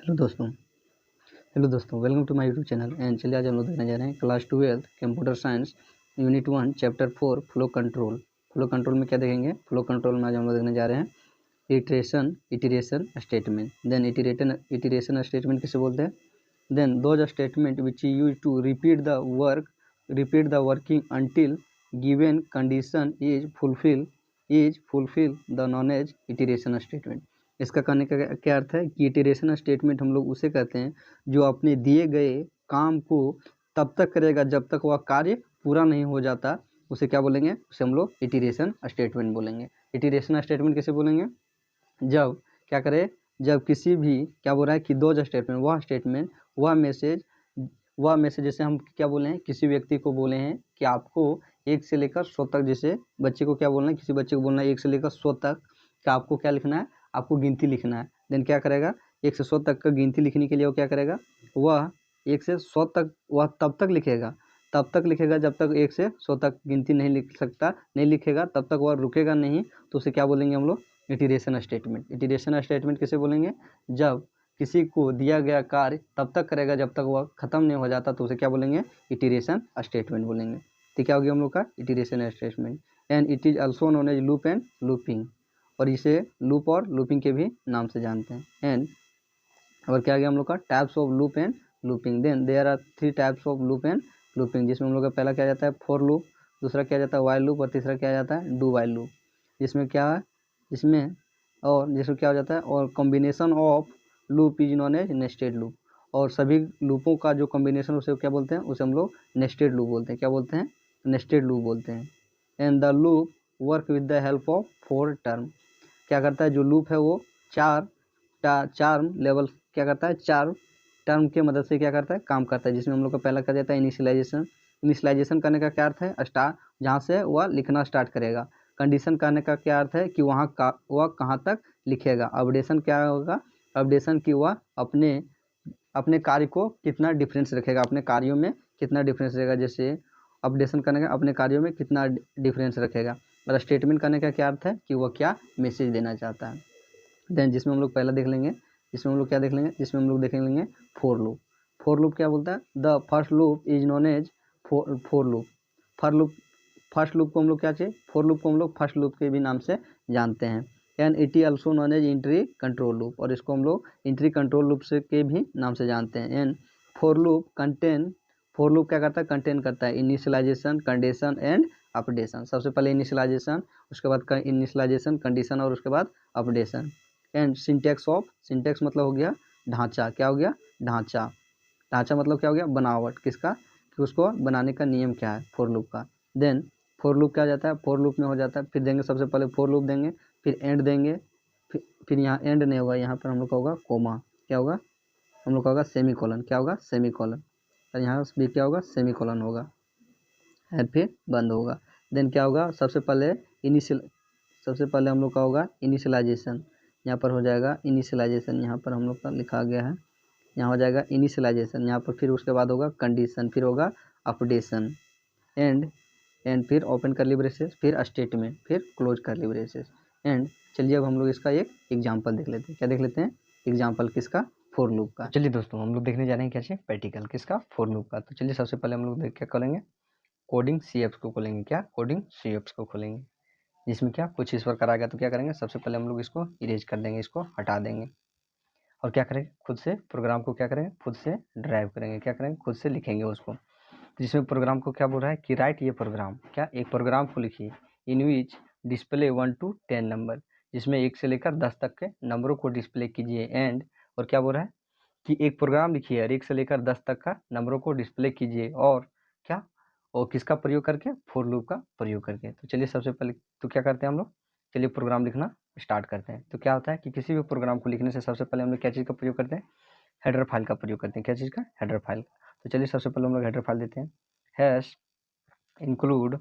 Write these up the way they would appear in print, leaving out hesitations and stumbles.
Hello दोस्तों welcome to my YouTube channel. And चलिए आज हम लोग देखने जा रहे हैं class 12 computer science unit 1 chapter 4 flow control. Flow control में क्या देखेंगे? फ्लो कंट्रोल में आज हम लोग देखने जा रहे हैं iteration statement. Then iteration statement किसे बोलते हैं? Then those statement which use to repeat the working until given condition is fulfil the known as iteration statement. इसका कहने का क्या अर्थ है कि इटरेशन स्टेटमेंट हम लोग उसे कहते हैं जो अपने दिए गए काम को तब तक करेगा जब तक वह कार्य पूरा नहीं हो जाता। उसे क्या बोलेंगे? उसे हम लोग इटरेशन स्टेटमेंट बोलेंगे। इटरेशन स्टेटमेंट किसे बोलेंगे? जब क्या करे, जब किसी भी क्या बोल रहा है कि दो स्टेटमेंट वह मैसेज जैसे हम क्या बोले हैं, किसी व्यक्ति को बोले हैं कि आपको 1 से लेकर 100 तक, जैसे बच्चे को क्या बोलना है, किसी बच्चे को बोलना है 1 से लेकर 100 तक कि आपको क्या लिखना है, आपको गिनती लिखना है। देन क्या करेगा, 1 से 100 तक का गिनती लिखने के लिए वो क्या करेगा, वह 1 से 100 तक वह तब तक लिखेगा जब तक 1 से 100 तक गिनती नहीं लिखेगा तब तक वह रुकेगा नहीं। तो उसे क्या बोलेंगे हम लोग? Iteration statement. इटरेशन स्टेटमेंट किसे बोलेंगे? जब किसी को दिया गया कार्य तब तक करेगा जब तक वह खत्म नहीं हो जाता, तो उसे क्या बोलेंगे? इटरेशन स्टेटमेंट बोलेंगे। तो क्या हो गया हम लोग का? Iteration statement. And it is also known as loop and looping, और इसे लूप और लूपिंग के भी नाम से जानते हैं। एंड और क्या गया हम लोग का? Types of loop and looping. Then there are 3 types of loop and looping, जिसमें हम लोग का पहला क्या जाता है फॉर लूप, दूसरा क्या जाता है वाइल लूप, और तीसरा क्या जाता है डू वाइल लूप। जिसमें क्या है, जिसमें क्या हो जाता है, और combination of loop is known as nested loop, और सभी लूपों का जो कॉम्बिनेशन उसे क्या बोलते हैं? उसे हम लोग नेस्टेड लूप बोलते हैं। क्या बोलते हैं? नेस्टेड लूप बोलते हैं। And the loop work with the help of 4 term. क्या करता है जो लूप है वो चार लेवल क्या करता है, 4 टर्म के मदद से क्या करता है, काम करता है। जिसमें हम लोग का पहला क्या जाता है इनिशियलाइजेशन करने का क्या अर्थ है? स्टार्ट, जहाँ से वह लिखना स्टार्ट करेगा। कंडीशन करने का क्या अर्थ है कि वह कहाँ तक लिखेगा। अपडेशन क्या होगा? अपडेशन की वह अपने कार्य को कितना डिफरेंस रखेगा, अपने कार्यों में कितना डिफरेंस रहेगा। जैसे अपडेशन करने का अपने कार्यों में कितना डिफरेंस रखेगा। और स्टेटमेंट करने का क्या अर्थ है कि वह क्या मैसेज देना चाहता है। देन जिसमें हम लोग पहला देख लेंगे, जिसमें हम लोग क्या देख लेंगे, जिसमें हम लोग देख लेंगे फोर लूप। फोर लूप क्या बोलता है? The first loop is known as for loop. First loop को हम लोग क्या चाहिए? फोर लूप को हम लोग फर्स्ट लूप के भी नाम से जानते हैं। And it is also known as entry control loop, और इसको हम लोग इंट्री कंट्रोल लूप से के भी नाम से जानते हैं। एंड फोर लूप क्या करता है? कंटेन करता है इनिशियलाइजेशन, कंडीशन एंड अपडेशन। सबसे पहले इनिशियलाइजेशन, उसके बाद इनिशियलाइजेशन, कंडीशन, और उसके बाद अपडेशन। एंड सिंटेक्स मतलब हो गया ढांचा। क्या हो गया? ढांचा मतलब क्या हो गया? बनावट। किसका? कि उसको बनाने का नियम क्या है फोर लूप का। देन फोर लूप क्या जाता है? फोर लूप में हो जाता है, फिर देंगे सबसे पहले फोर लूप देंगे, फिर एंड देंगे, फिर यहाँ एंड नहीं होगा, यहाँ पर हम लोग का होगा कोमा। क्या होगा? हम लोग का होगा सेमी कॉलन। क्या होगा? Semi colon. और यहाँ भी क्या होगा? सेमी कॉलन होगा, और फिर बंद होगा। देन क्या होगा? सबसे पहले हम लोग का होगा इनिशियलाइजेशन। यहाँ पर हो जाएगा इनिशियलाइजेशन, यहाँ पर हम लोग का लिखा गया है, यहाँ हो जाएगा इनिशियलाइजेशन। यहाँ पर फिर उसके बाद होगा कंडीशन, फिर होगा अपडेशन, एंड फिर ओपन कर्ली ब्रेसेस, फिर स्टेटमेंट, फिर क्लोज कर्ली ब्रेसेस। एंड चलिए अब हम लोग इसका एक एग्जाम्पल देख लेते हैं। क्या देख लेते हैं? एग्जाम्पल किसका? फोर लूप का। चलिए दोस्तों हम लोग देखने जा रहे हैं क्या चाहिए? प्रैक्टिकल किसका? फोर लूप का। तो चलिए सबसे पहले हम लोग क्या करेंगे? कोडिंग CFs को खोलेंगे। क्या? कोडिंग CFs को खोलेंगे, जिसमें क्या कुछ इस प्रकार आ गया। तो क्या करेंगे? सबसे पहले हम लोग इसको इरेज कर देंगे, इसको हटा देंगे, और क्या करेंगे? खुद से प्रोग्राम को क्या करेंगे? खुद से ड्राइव करेंगे। क्या करेंगे? खुद से लिखेंगे उसको। जिसमें प्रोग्राम को क्या बोल रहा है कि राइट ये प्रोग्राम, क्या एक प्रोग्राम को लिखिए इन विच डिस्प्ले 1 to 10 नंबर, जिसमें 1 से लेकर 10 तक के नंबरों को डिस्प्ले कीजिए। एंड और क्या बोल रहा है कि एक प्रोग्राम लिखिए और 1 से लेकर 10 तक का नंबरों को डिस्प्ले कीजिए, और क्या, और किसका प्रयोग करके? फोर लूप का प्रयोग करके। तो चलिए सबसे पहले तो क्या करते हैं हम लोग? चलिए प्रोग्राम लिखना स्टार्ट करते हैं। तो क्या होता है कि किसी भी प्रोग्राम को लिखने से सबसे पहले हम लोग क्या चीज़ का प्रयोग करते हैं? हेडर फाइल का प्रयोग करते हैं। क्या चीज़ का? Header file. तो चलिए सबसे पहले हम लोग हेडर फाइल देते हैं। Hash include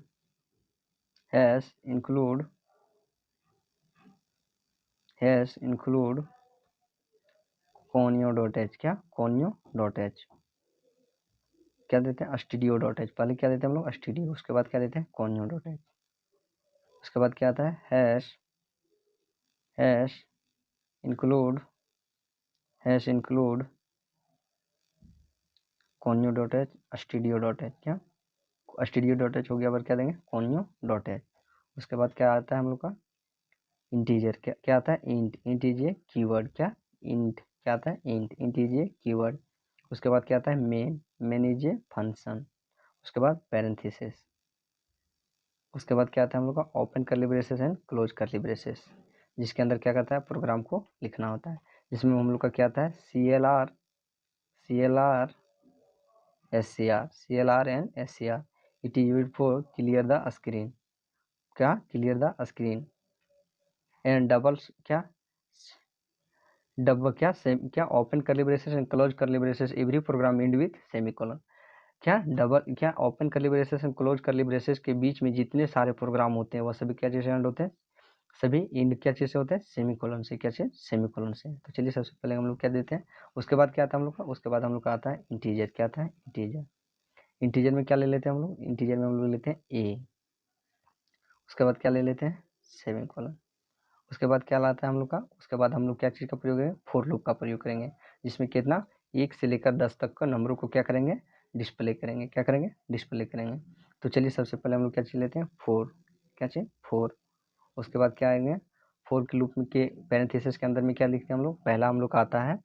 conio.h। क्या? conio.h। क्या देते हैं? studio.h। पहले क्या देते हैं हम लोग? studio, उसके बाद क्या देते हैं? conio.h। उसके बाद क्या आता है? Hash include hash include conio dot H studio dot H, क्या स्टूडियो डॉट एच हो गया, पर क्या देंगे conio डॉट एच। उसके बाद क्या आता है हम लोग का इंटीजर, क्या आता है int, int is a keyword, क्या इंट, क्या आता है int, int is a keyword. उसके बाद क्या आता है main, main is a function. उसके बाद पैरेंथेसिस। उसके बाद क्या आता है हम लोग का open curly braces and close curly braces, जिसके अंदर क्या करता है प्रोग्राम को लिखना होता है, जिसमें हम लोग का क्या आता है CLR, CLR SCR, CLR and SCR। It is used for clear the screen, क्या clear the screen. And double, क्या डबल, क्या सेम, क्या open curly braces and close curly braces every program end with semicolon. क्या double, क्या open curly braces and close curly braces के बीच में जितने सारे प्रोग्राम होते हैं वह सभी क्या चीज से एंड होते हैं, सभी इंड क्या चीज से होते हैं सेमीकोलन से, क्या चीज सेमीकोलन से। तो चलिए सबसे पहले हम लोग क्या देते हैं, उसके बाद क्या आता है हम लोग का, उसके बाद हम लोग का आता है इंटीजर, क्या आता है इंटीजर। इंटीजर में क्या ले लेते हैं हम लोग, इंटीजर में हम लोग लेते हैं ए। उसके बाद क्या ले लेते हैं सेमीकोलन। उसके बाद क्या लाता है हम लोग का, उसके बाद हम लोग क्या चीज़ का प्रयोग करेंगे फॉर लूप का प्रयोग करेंगे, जिसमें कितना 1 से लेकर 10 तक का नंबरों को क्या करेंगे डिस्प्ले करेंगे, क्या करेंगे डिस्प्ले करेंगे। तो चलिए सबसे पहले हम लोग क्या चीज़ लेते हैं फोर, क्या चीज़ फोर। उसके बाद क्या आएंगे फोर के लूप के पैरेंथेसिस के अंदर में क्या लिखते हैं हम लोग, पहला हम लोग का आता है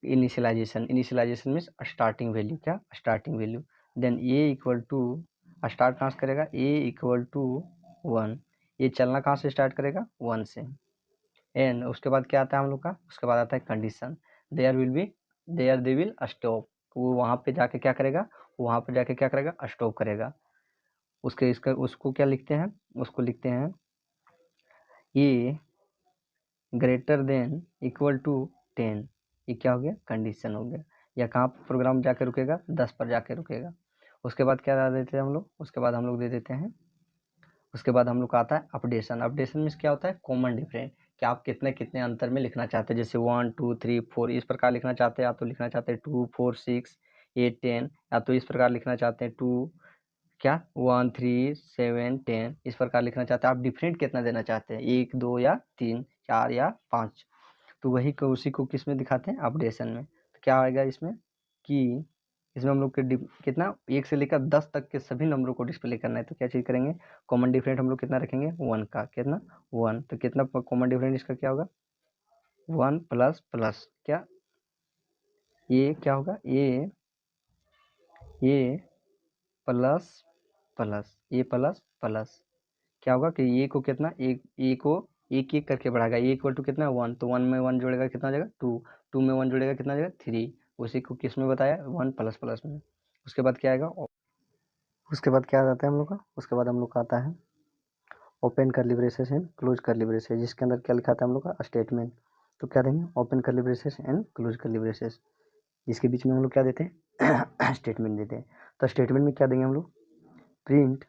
initialization, initialization means starting value, क्या starting value. Then a equal to, start कहाँ से करेगा ए इक्वल टू 1, ये चलना कहाँ से स्टार्ट करेगा 1 से। एंड उसके बाद क्या आता है हम लोग का, उसके बाद आता है condition, there will be, there they will stop, वो वहाँ पे जाके क्या करेगा, वहाँ पे जाके क्या करेगा स्टॉप करेगा। उसके इसका उसको क्या लिखते हैं, उसको लिखते हैं ये ग्रेटर देन इक्वल टू 10, ये क्या हो गया कंडीशन हो गया, या कहाँ पर प्रोग्राम जाके रुकेगा 10 पर जाके रुकेगा। उसके बाद क्या दे देते हैं हम लोग, उसके बाद हम लोग दे देते हैं, उसके बाद हम लोग का आता है अपडेशन। अपडेशन मीन्स क्या होता है कॉमन डिफरेंट, कि आप कितने कितने अंतर में लिखना चाहते हैं, जैसे 1 2 3 4 इस प्रकार लिखना चाहते हैं, या तो लिखना चाहते हैं 2 4 6 8 10, या तो इस प्रकार लिखना चाहते हैं 2 क्या 1 3 7 10, इस प्रकार लिखना चाहते हैं। आप डिफरेंट कितना देना चाहते हैं 1 2 या 3 4 या 5, तो वही को उसी को किस में दिखाते हैं अपडेशन में। तो क्या आएगा इसमें कि इसमें हम लोग के कितना 1 से लेकर 10 तक के सभी नंबरों को डिस्प्ले करना है, तो क्या चीज़ करेंगे कॉमन डिफरेंट हम लोग कितना रखेंगे 1 का, कितना 1, तो कितना कॉमन डिफरेंट इसका क्या होगा 1 प्लस प्लस, क्या ये क्या होगा ये प्लस प्लस, ये प्लस प्लस क्या होगा कि ये को कितना एक ए को एक एक करके बढ़ाएगा, ए इक्वल टू कितना 1, तो 1 में 1 जोड़ेगा कितना हो जाएगा 2, 2 में 1 जोड़ेगा कितना हो जाएगा 3, उसी को किस में बताया 1 प्लस प्लस में। उसके बाद क्या आएगा, उसके बाद क्या आ जाता है हम लोग का, उसके बाद हम लोग का आता है open curly braces and close curly braces, जिसके अंदर क्या लिखा था हम लोग का स्टेटमेंट। तो क्या देंगे open curly braces and close curly braces, जिसके बीच में हम लोग क्या देते हैं स्टेटमेंट देते हैं। तो स्टेटमेंट में क्या देंगे हम लोग प्रिंट,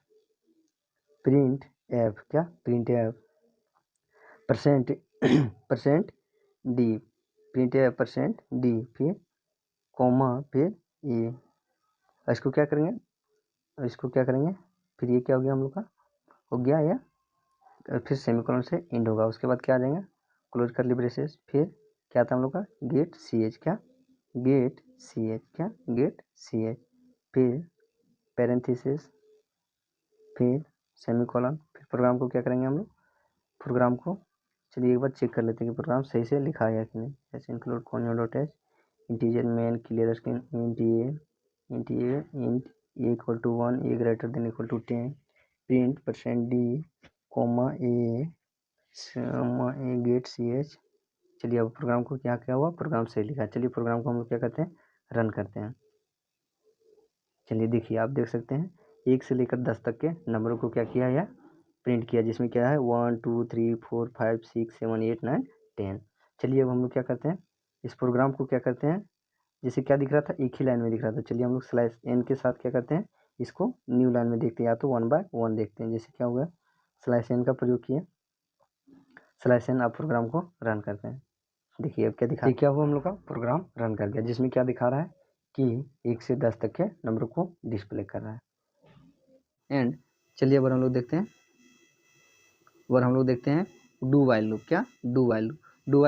प्रिंट एफ, क्या print F percent percent D, print F percent D, फिर कॉमा, फिर ये, इसको क्या करेंगे, इसको क्या करेंगे फिर ये क्या हो गया हम लोग का हो गया या फिर सेमीकोलन से एंड होगा। उसके बाद क्या आ जाएगा क्लोज कर्ली ब्रेसेस, फिर क्या था हम लोग का गेट सी एच, क्या गेट सी एच, क्या गेट सी एच, फिर पैरेंथेसिस, फिर सेमीकोलन, फिर प्रोग्राम को क्या करेंगे हम लोग प्रोग्राम को, चलिए एक बार चेक कर लेते हैं कि प्रोग्राम सही से लिखा है कि नहीं। जैसे include conio dot H integer main clear screen int A equal to 1 A greater than equal to 10 print percent D comma A get C H. चलिए अब प्रोग्राम को क्या क्या हुआ प्रोग्राम सही लिखा है। चलिए प्रोग्राम को हम लोग क्या करते हैं रन करते हैं। चलिए देखिए आप देख सकते हैं 1 से लेकर 10 तक के नंबरों को क्या किया या प्रिंट किया, जिसमें क्या है 1 2 3 4 5 6 7 8 9 10। चलिए अब हम लोग क्या करते हैं इस प्रोग्राम को क्या करते हैं, जैसे क्या दिख रहा था एक ही लाइन में दिख रहा था, चलिए हम लोग स्लैश एन के साथ क्या करते हैं इसको न्यू लाइन में देखते हैं, या तो 1 बाय 1 देखते हैं। जैसे क्या हुआ स्लैश एन का प्रयोग किया, स्लैश एन आप प्रोग्राम को रन करते हैं। देखिए अब क्या दिखा, क्या हुआ हम लोग का प्रोग्राम रन कर गया, जिसमें क्या दिखा रहा है कि 1 से 10 तक के नंबर को डिस्प्ले कर रहा है। एंड चलिए अब हम लोग देखते हैं, और हम लोग देखते हैं डू वाइल लूप, क्या do while loop, do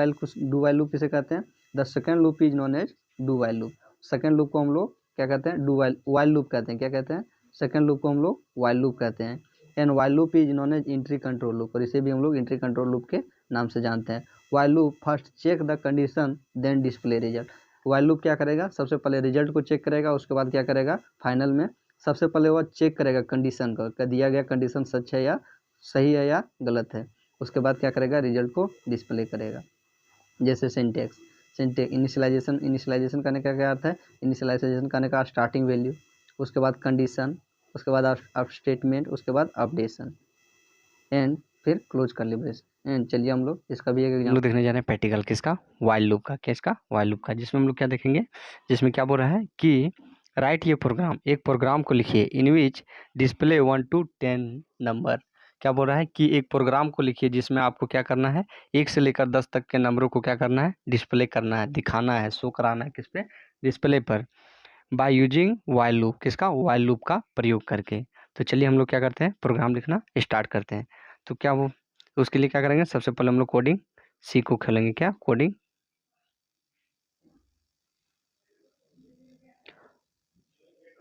while loop किसे कहते हैं the second loop is known as do while loop. Second loop को हम लोग क्या कहते हैं, डू वाइल लूप कहते हैं। क्या कहते हैं, सेकेंड लूप को हम लोग वाइल लूप कहते हैं। And while loop is known as entry control loop, और इसे भी हम लोग इंट्री कंट्रोल लूप के नाम से जानते हैं। While loop first check the condition then display result. While loop क्या करेगा, सबसे पहले रिजल्ट को चेक करेगा, उसके बाद क्या करेगा, फाइनल में सबसे पहले वह चेक करेगा कंडीशन का दिया गया कंडीशन सच है या सही है या गलत है। उसके बाद क्या करेगा, रिजल्ट को डिस्प्ले करेगा। जैसे सिंटेक्स इनिशियलाइजेशन करने का क्या अर्थ है, इनिशियलाइजेशन करने का स्टार्टिंग वैल्यू, उसके बाद कंडीशन, उसके बाद अब स्टेटमेंट, उसके बाद अपडेशन, एंड फिर क्लोज कर लिबरेशन। एंड चलिए हम लोग इसका भी एक एग्जाम्पल देखने जा रहे हैं प्रैक्टिकल किसका, वाइल लूप का। किसका, वाइल लूप का, जिसमें हम लोग क्या देखेंगे, जिसमें क्या बोल रहा है कि राइट ये प्रोग्राम, एक प्रोग्राम को लिखिए इन विच डिस्प्ले 1 to 10 नंबर। क्या बोल रहा है कि एक प्रोग्राम को लिखिए जिसमें आपको क्या करना है, 1 से लेकर 10 तक के नंबरों को क्या करना है, डिस्प्ले करना है, दिखाना है, शो कराना है, किस पे, डिस्प्ले पर, बाय यूजिंग वाइल लूप। किसका, वाइल लूप का प्रयोग करके। तो चलिए हम लोग क्या करते हैं, प्रोग्राम लिखना स्टार्ट करते हैं। तो क्या वो, उसके लिए क्या करेंगे, सबसे पहले हम लोग कोडिंग सी को खोलेंगे। क्या, कोडिंग,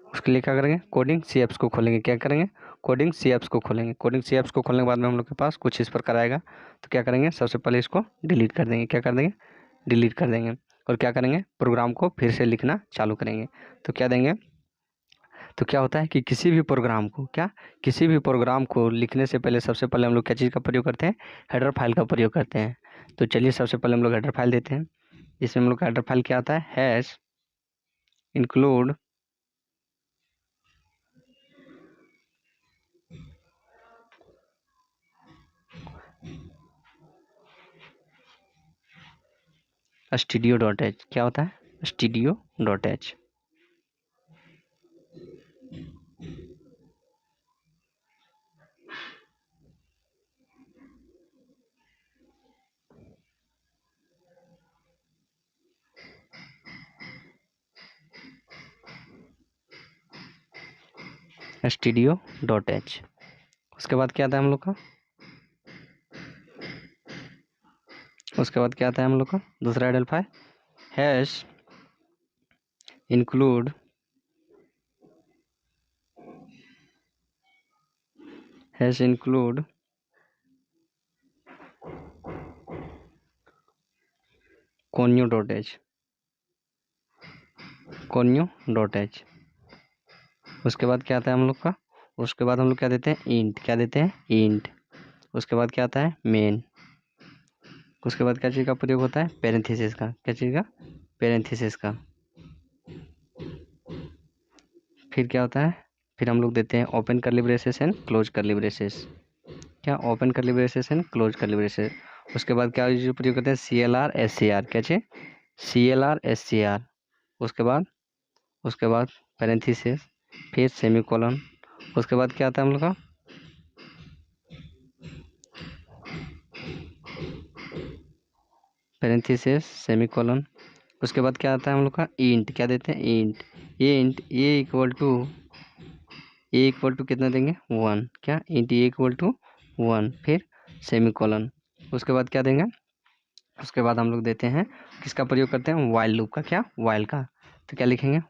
उसके लिए क्या करेंगे, कोडिंग सी एप्स को खोलेंगे। क्या करेंगे, कोडिंग सी एप्स को खोलेंगे। कोडिंग सी एप्स को खोलने के बाद में हम लोग के पास कुछ इस प्रकार आएगा। तो क्या करेंगे, सबसे पहले इसको डिलीट कर देंगे। क्या कर देंगे, डिलीट कर देंगे। और क्या करेंगे, प्रोग्राम को फिर से लिखना चालू करेंगे। तो क्या देंगे, तो क्या होता है कि किसी भी प्रोग्राम को, क्या, किसी भी प्रोग्राम को लिखने से पहले सबसे पहले हम लोग क्या चीज़ का प्रयोग करते हैं, हेडर फाइल का प्रयोग करते हैं। तो चलिए सबसे पहले हम लोग हेडर फाइल देते हैं। इसमें हम लोग का हेडर फाइल क्या आता है, हैश इंक्लूड studio.h। क्या होता है, studio.h। studio.h। उसके बाद क्या आता है हम लोग का, उसके बाद क्या आता है हम लोग का दूसरा header file, hash include conio.h। उसके बाद क्या आता है हम लोग का, उसके बाद हम लोग क्या देते हैं, इंट। क्या देते हैं, इंट। उसके बाद क्या आता है, मेन। उसके बाद क्या चीज़ का प्रयोग होता है, पैरेंथेसिस का। क्या चीज़ का, पैरेंथेसिस का। फिर क्या होता है, फिर हम लोग देते हैं open curly braces and close curly braces. क्या, open curly braces and close curly braces. उसके बाद क्या जो प्रयोग करते हैं, CLR SCR। क्या चाहिए, CLR SCR। उसके बाद पैरेंथेसिस, फिर सेमीकोलन। उसके बाद क्या आता है हम लोग का, पैरेंथेसिस सेमीकोलन। उसके बाद क्या आता है हम लोग का, इंट। क्या देते हैं, इंट ए इक्वल टू कितना देंगे, 1। क्या, इंट ए इक्वल टू 1, फिर सेमीकोलन। उसके बाद क्या देंगे, उसके बाद हम लोग देते हैं, किसका प्रयोग करते हैं, वाइल लूप का। क्या, वाइल का। तो क्या लिखेंगे,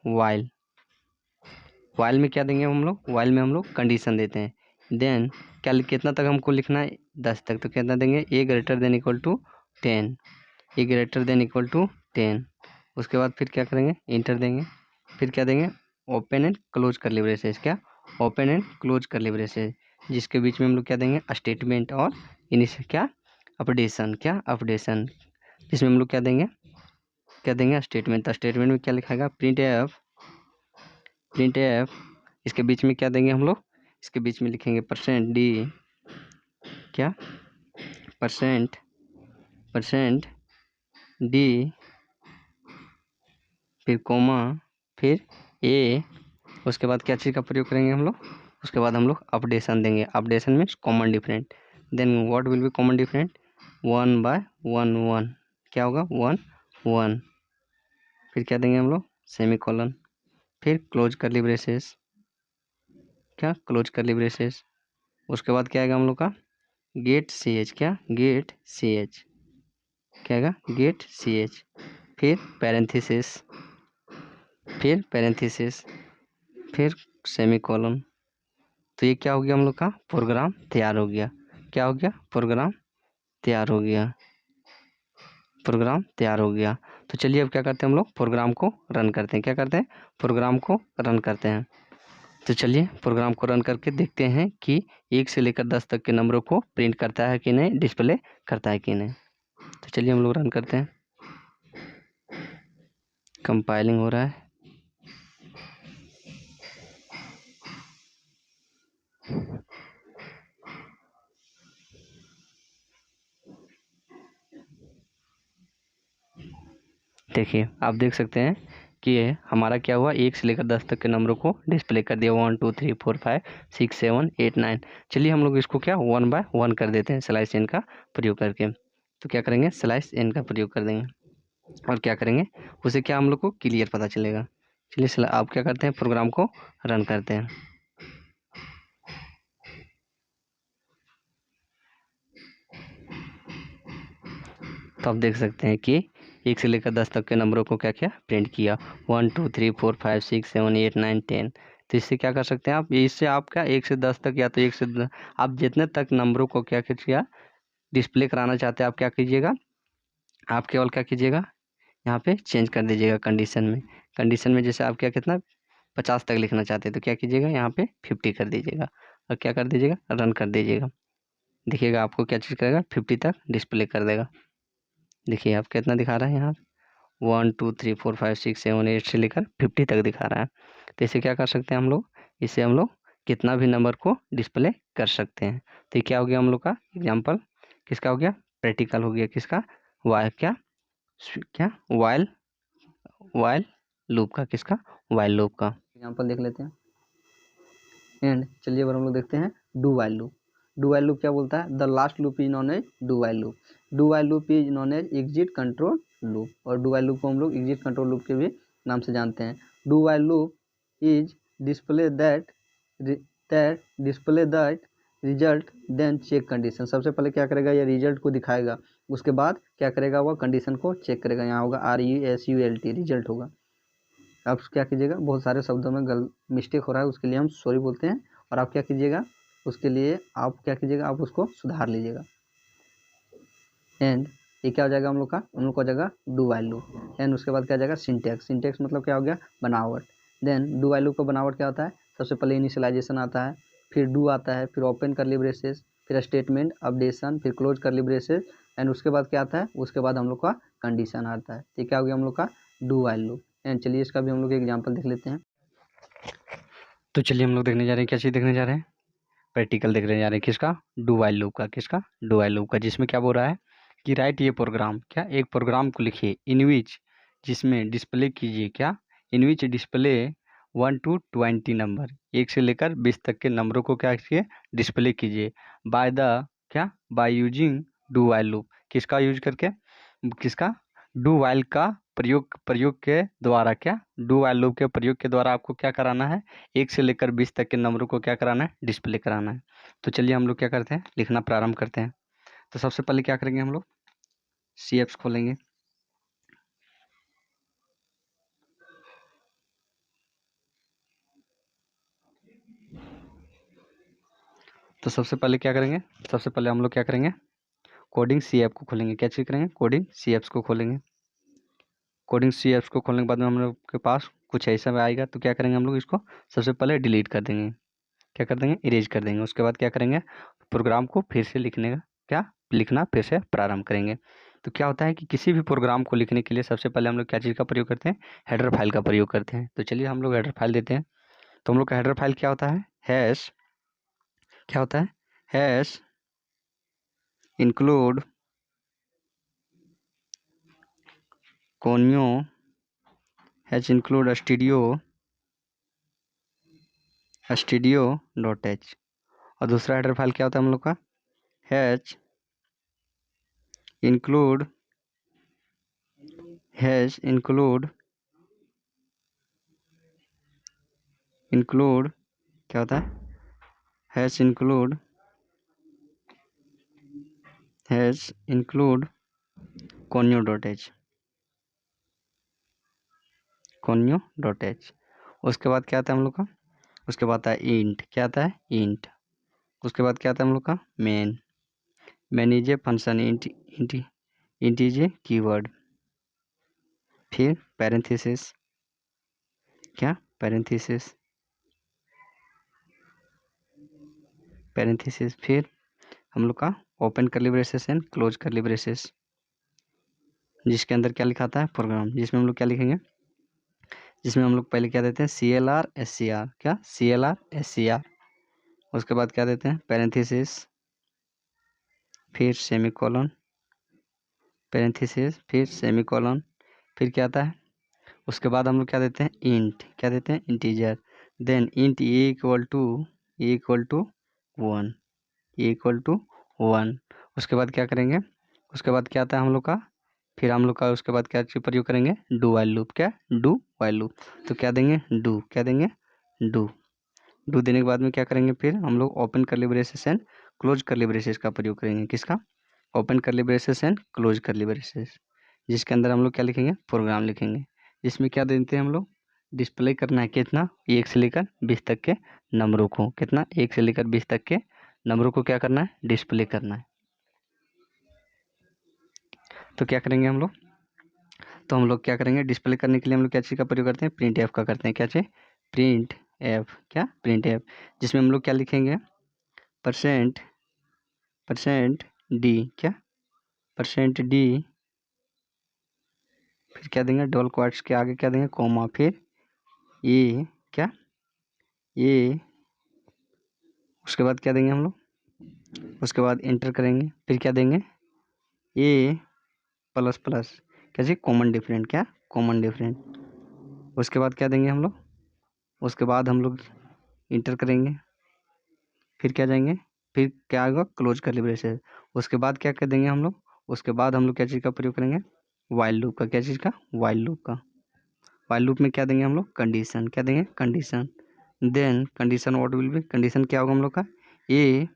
वाइल में क्या देंगे हम लोग, वाइल में हम लोग कंडीशन देते हैं। देन क्या, कितना तक हमको लिखना है, 10 तक। तो कितना देंगे, a greater than equal to 10, a greater than equal to 10। उसके बाद फिर क्या करेंगे, इंटर देंगे। फिर क्या देंगे, open and close curly braces. क्या, open and close curly braces, जिसके बीच में हम लोग क्या देंगे, स्टेटमेंट और क्या, अपडेशन। क्या, अपडेशन, जिसमें हम लोग क्या देंगे, स्टेटमेंट। तो स्टेटमेंट में क्या लिखाएगा, प्रिंट एफ। इसके बीच में क्या देंगे हम लोग, इसके बीच में लिखेंगे %d। क्या, परसेंट d, फिर कोमा, फिर ए। उसके बाद क्या चीज़ का प्रयोग करेंगे हम लोग, उसके बाद हम लोग अपडेशन देंगे। Updation means common different. Then what will be common different, 1/1 क्या होगा, 1 फिर क्या देंगे हम लोग, सेमीकोलन। फिर क्लोज कर्ली ब्रेसेस। क्या, क्लोज कर्ली ब्रेसेस। उसके बाद क्या आएगा हम लोग का, गेट सी एच। क्या, गेट सी एच। क्या आएगा, गेट सी एच। फिर पैरेंथेसिस, फिर पैरेंथेसिस, फिर सेमीकोलन। तो ये क्या हो गया हम लोग का प्रोग्राम तैयार हो गया। क्या हो गया? प्रोग्राम तैयार हो गया, प्रोग्राम तैयार हो गया। तो चलिए अब क्या करते हैं हम लोग प्रोग्राम को रन करते हैं। क्या करते हैं? प्रोग्राम को रन करते हैं। तो चलिए प्रोग्राम को रन करके देखते हैं कि 1 से लेकर 10 तक के नंबरों को प्रिंट करता है कि नहीं, डिस्प्ले करता है कि नहीं। तो चलिए हम लोग रन करते हैं। कंपाइलिंग हो रहा है। देखिए आप देख सकते हैं कि ये हमारा क्या हुआ, 1 से लेकर 10 तक के नंबरों को डिस्प्ले कर दिया। 1 2 3 4 5 6 7 8 9। चलिए हम लोग इसको क्या 1 बाय 1 कर देते हैं स्लाइस एन का प्रयोग करके। तो क्या करेंगे? स्लाइस एन का प्रयोग कर देंगे और क्या करेंगे उसे क्या हम लोग को क्लियर पता चलेगा। चलिए आप क्या करते हैं प्रोग्राम को रन करते हैं। तो आप देख सकते हैं कि 1 से लेकर 10 तक के नंबरों को क्या किया, प्रिंट किया। 1 2 3 4 5 6 7 8 9 10। तो इससे क्या कर सकते हैं आप, इससे आप क्या 1 से 10 तक या तो 1 से आप जितने तक नंबरों को क्या किया डिस्प्ले कराना चाहते हैं आप क्या कीजिएगा, आप केवल क्या कीजिएगा यहाँ पे चेंज कर दीजिएगा कंडीशन में। कंडीशन में जैसे आप क्या कितना 50 तक लिखना चाहते हैं तो क्या कीजिएगा यहाँ पे 50 कर दीजिएगा और क्या कर दीजिएगा रन कर दीजिएगा। देखिएगा आपको क्या चीज़ करेगा 50 तक डिस्प्ले कर देगा। देखिए आप कितना दिखा रहा है यहाँ 1 2 3 4 5 6 7 8 से लेकर 50 तक दिखा रहा है। तो इसे क्या कर सकते हैं हम लोग, इसे हम लोग कितना भी नंबर को डिस्प्ले कर सकते हैं। तो ये क्या हो गया हम लोग का एग्जाम्पल, किसका हो गया प्रैक्टिकल हो गया, किसका क्या क्या वाइल वाइल लूप का, किसका वाइल लूप का एग्जाम्पल देख लेते हैं। एंड चलिए अब हम लोग देखते हैं do while loop. Do while loop क्या बोलता है, the last loop is known as do while loop. Do while loop is known as exit control loop, और डू वाइल लूप को हम लोग एग्जिट कंट्रोल लूप के भी नाम से जानते हैं। Do while loop is display that display that result then check condition. सबसे पहले क्या करेगा, ये रिजल्ट को दिखाएगा, उसके बाद क्या करेगा वह कंडीशन को चेक करेगा। यहाँ होगा RUSULT रिजल्ट होगा। आप क्या कीजिएगा, बहुत सारे शब्दों में मिस्टेक हो रहा है उसके लिए हम सॉरी बोलते हैं, और आप क्या कीजिएगा उसके लिए आप क्या कीजिएगा आप उसको सुधार लीजिएगा। एंड ये क्या हो जाएगा हम लोग को हो जाएगा डू वाइल लूप। एंड उसके बाद क्या हो जाएगा सिंटेक्स। सिंटेक्स मतलब क्या हो गया बनावट। देन डू वाइल लूप का बनावट क्या होता है, सबसे पहले इनिशियलाइजेशन आता है, फिर डू आता है, फिर ओपन करली ब्रेसेस, फिर स्टेटमेंट अपडेशन, फिर क्लोज करली ब्रेसेस, एंड उसके बाद क्या आता है, उसके बाद हम लोग का कंडीशन आता है। तो क्या हो गया हम लोग का डू वाइल लूप। एंड चलिए इसका भी हम लोग एग्जाम्पल देख लेते हैं। तो चलिए हम लोग देखने जा रहे हैं, क्या चीज़ देखने जा रहे हैं, प्रैक्टिकल देखने जा रहे हैं, किसका डू वाइल लूप का, किसका डू वाइल लूप का, जिसमें क्या बोल रहा है कि राइट ये प्रोग्राम, क्या एक प्रोग्राम को लिखिए इन विच, जिसमें डिस्प्ले कीजिए क्या, इन विच डिस्प्ले 1 to 20 नंबर, 1 से लेकर 20 तक के नंबरों को क्या कीजिए डिस्प्ले कीजिए बाय द क्या by using do while loop. किसका यूज करके, किसका डू वाइल का प्रयोग के द्वारा, क्या डू वाइल लूप के प्रयोग के द्वारा आपको क्या कराना है, 1 से लेकर 20 तक के नंबरों को क्या कराना है डिस्प्ले कराना है। तो चलिए हम लोग क्या करते हैं लिखना प्रारंभ करते हैं। तो सबसे पहले क्या करेंगे हम लोग CFs खोलेंगे। तो सबसे पहले क्या करेंगे, सबसे पहले हम लोग क्या करेंगे कोडिंग CF को खोलेंगे। क्या चीज़ करेंगे कोडिंग CFs को खोलेंगे। कोडिंग CFs को खोलने के बाद में हम लोग के पास कुछ ऐसा आएगा, तो क्या करेंगे हम लोग इसको सबसे पहले डिलीट कर देंगे, क्या कर देंगे इरेज कर देंगे। उसके बाद क्या करेंगे प्रोग्राम को फिर से लिखने का क्या लिखना फिर से प्रारंभ करेंगे। तो क्या होता है कि किसी भी प्रोग्राम को लिखने के लिए सबसे पहले हम लोग क्या चीज़ का प्रयोग करते हैं, हेडर फाइल का प्रयोग करते हैं। तो चलिए हम लोग हेडर फाइल देते हैं। तो हम लोग का हेडर फाइल क्या होता है, हैश क्या होता है, hash include conio, hash include studio dot h. और दूसरा हेडर फाइल क्या होता है हम लोग का, हैश इंक्लूड इंक्लूड क्या होता है, hash include conio dot h. Conio dot h. उसके बाद क्या आता है हम लोग का, उसके बाद आता है इंट। क्या आता है, इंट। उसके बाद क्या आता है हम लोग का, main. Main is a function, int is a keyword. फिर पैरेंथेसिस, क्या, पैरेंथेसिस, पैरेंथेसिस। फिर हम लोग का open curly braces and close curly braces, जिसके अंदर क्या लिखा था है, प्रोग्राम। जिसमें हम लोग क्या लिखेंगे, जिसमें हम लोग पहले क्या देते हैं, CLR SCR। क्या, CLR SCR। उसके बाद क्या देते हैं, पैरेंथेसिस, फिर सेमीकोलन, पैरेंथेसिस, फिर सेमीकोलन। फिर क्या आता है, उसके बाद हम लोग क्या देते हैं, इंट। क्या देते हैं, integer. Then int A=1, A=1। उसके बाद क्या करेंगे, उसके बाद क्या आता है हम लोग का, फिर हम लोग का उसके बाद क्या चीज प्रयोग करेंगे, डू वाइल लूप। क्या, डू वाइल लूप। तो क्या देंगे, डू। क्या देंगे, डू। डू देने के बाद में क्या करेंगे, फिर हम लोग open curly braces and close curly braces का प्रयोग करेंगे। किसका, open curly braces and close curly braces, जिसके अंदर हम लोग क्या लिखेंगे, प्रोग्राम लिखेंगे। जिसमें क्या देते हैं हम लोग, डिस्प्ले करना है कितना, 1 से लेकर 20 तक के नंबरों को। कितना, 1 से लेकर 20 तक के नंबरों को क्या करना है, डिस्प्ले करना है। तो क्या करेंगे हम लोग, तो हम लोग क्या करेंगे, डिस्प्ले करने के लिए हम लोग क्या चीज़ का प्रयोग करते हैं, प्रिंट एफ का करते हैं। क्या चीज़, प्रिंट एफ। क्या, प्रिंट एफ। जिसमें हम लोग क्या लिखेंगे, परसेंट डी। क्या, परसेंट डी। फिर क्या देंगे, डबल क्वाट्स के आगे क्या देंगे, कॉमा। फिर ये, क्या, ये। उसके बाद क्या देंगे हम लोग, उसके बाद एंटर करेंगे। फिर क्या देंगे, ए प्लस प्लस। क्या चीज़, कॉमन डिफरेंट। क्या, कॉमन डिफरेंट। उसके बाद क्या देंगे हम लोग, उसके बाद हम लोग इंटर करेंगे। फिर क्या जाएंगे, फिर क्या आएगा, क्लोज कर्ली ब्रेसेस। उसके बाद क्या कर देंगे हम लोग, उसके बाद हम लोग क्या चीज़ का प्रयोग करेंगे, वाइल लूप का। क्या चीज़ का, वाइल लूप का। वाइल लूप में क्या देंगे हम लोग, कंडीशन। क्या देंगे, condition. Then condition what will be, condition क्या होगा हम लोग का, a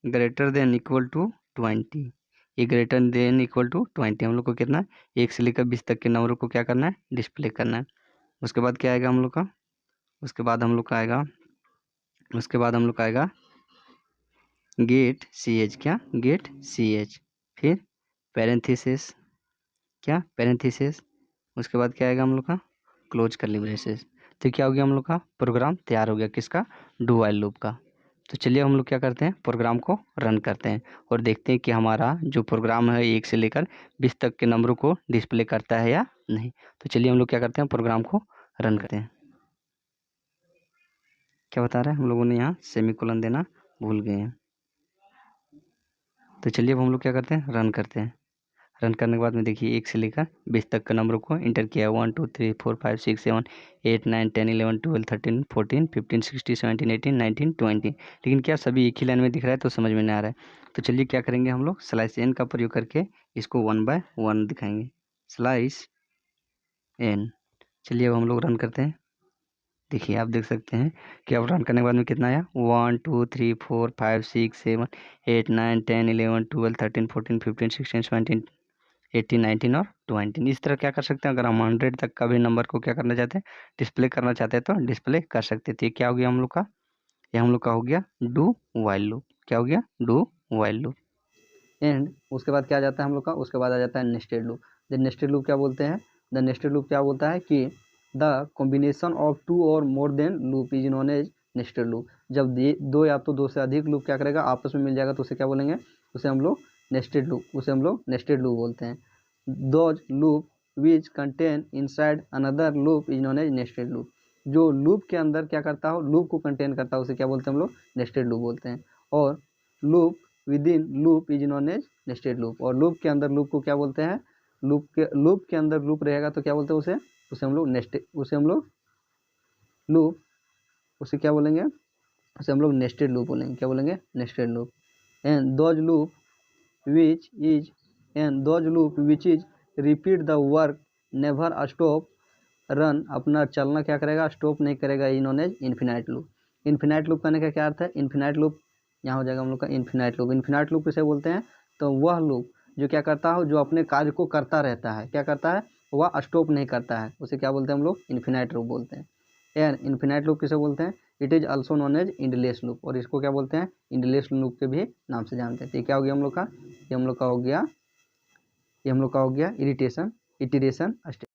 greater than equal to 20। A greater than equal to 20। हम लोग को कितना, 1 से लेकर 20 तक के नंबरों को क्या करना है, डिस्प्ले करना है। उसके बाद क्या आएगा हम लोग का, उसके बाद हम लोग का आएगा, उसके बाद हम लोग का आएगा गेट CH। क्या, गेट CH। फिर पैरेंथेसिस। क्या, पैरेंथेसिस। उसके बाद क्या आएगा हम लोग का, क्लोज कर्ली ब्रेसेस। तो क्या हो गया, हम लोग का प्रोग्राम तैयार हो गया। किसका, डू वाइल लूप का। तो चलिए हम लोग क्या करते हैं, प्रोग्राम को रन करते हैं और देखते हैं कि हमारा जो प्रोग्राम है 1 से लेकर 20 तक के नंबरों को डिस्प्ले करता है या नहीं। तो चलिए हम लोग क्या करते हैं, प्रोग्राम को रन करते हैं। क्या बता रहा है, हम लोगों ने यहाँ सेमीकोलन देना भूल गए हैं। तो चलिए अब हम लोग क्या करते हैं, रन करते हैं। रन करने के बाद में देखिए 1 से लेकर 20 तक के नंबरों को इंटर किया है। 1 2 3 4 5 6 7 8 9 10 11 12 13 14 15 16 17 18 19 20। लेकिन क्या सभी एक ही लाइन में दिख रहा है, तो समझ में नहीं आ रहा है। तो चलिए क्या करेंगे, हम लोग स्लाइस एन का प्रयोग करके इसको 1 बाय 1 दिखाएंगे। Slice N. चलिए अब हम लोग रन करते हैं। देखिए आप देख सकते हैं कि अब रन करने के बाद में कितना आया, 1 2 3 4 5 6 7 8 9 10 11 12 13 14 15 16 17 18 19 और 20। इस तरह क्या कर सकते हैं, अगर हम 100 तक का भी नंबर को क्या करना चाहते हैं, डिस्प्ले करना चाहते हैं, तो डिस्प्ले कर सकते थे। क्या हो गया हम लोग का, ये हम लोग का हो गया डू वाइल लूप। क्या हो गया, डू वाइल लूप। एंड उसके बाद क्या आ जाता है हम लोग का, उसके बाद आ जाता है nested loop. The nested loop क्या बोलते हैं, द नेस्टेड लूप क्या बोलता है कि द कॉम्बिनेशन ऑफ 2 और more than loop is known as nested loop. जब दो या तो 2 से अधिक लूप क्या करेगा, आपस में मिल जाएगा, तो उसे क्या बोलेंगे, उसे हम लोग नेस्टेड लूप, उसे हम लोग नेस्टेड लूप बोलते हैं। Those loop which contain inside another loop is known as nested loop. जो लूप के अंदर क्या करता हो, लूप को कंटेन करता है, उसे क्या बोलते हैं हम लोग, नेस्टेड लूप बोलते हैं। और loop within loop is known as nested loop. और लूप के अंदर लूप को क्या बोलते हैं, लूप के अंदर लूप रहेगा तो क्या बोलते हैं उसे, उसे हम लोग लूप, उसे क्या बोलेंगे, उसे हम लोग नेस्टेड लूप बोलेंगे। क्या बोलेंगे, nested loop. And those loop which is repeat the work never stop run. अपना चलना क्या करेगा, स्टॉप नहीं करेगा, is known as infinite loop. Infinite loop करने का क्या अर्थ है, इन्फिनाइट लूप यहाँ हो जाएगा हम लोग का इन्फिनाइट लूप। किसे बोलते हैं, तो वह लूप जो क्या करता हो, जो अपने कार्य को करता रहता है। क्या करता है, वह स्टॉप नहीं करता है, उसे क्या बोलते हैं हम लोग, इन्फिनाइट लूप बोलते हैं। एंड इन्फिनाइट लूप किसे बोलते हैं, it is also known as endless loop, और इसको क्या बोलते हैं, इंडलेस लूप के भी नाम से जानते हैं। तो ये क्या हो गया हम लोग का, ये हम लोग का हो गया इरिटेशन इटीरेशन स्टेप।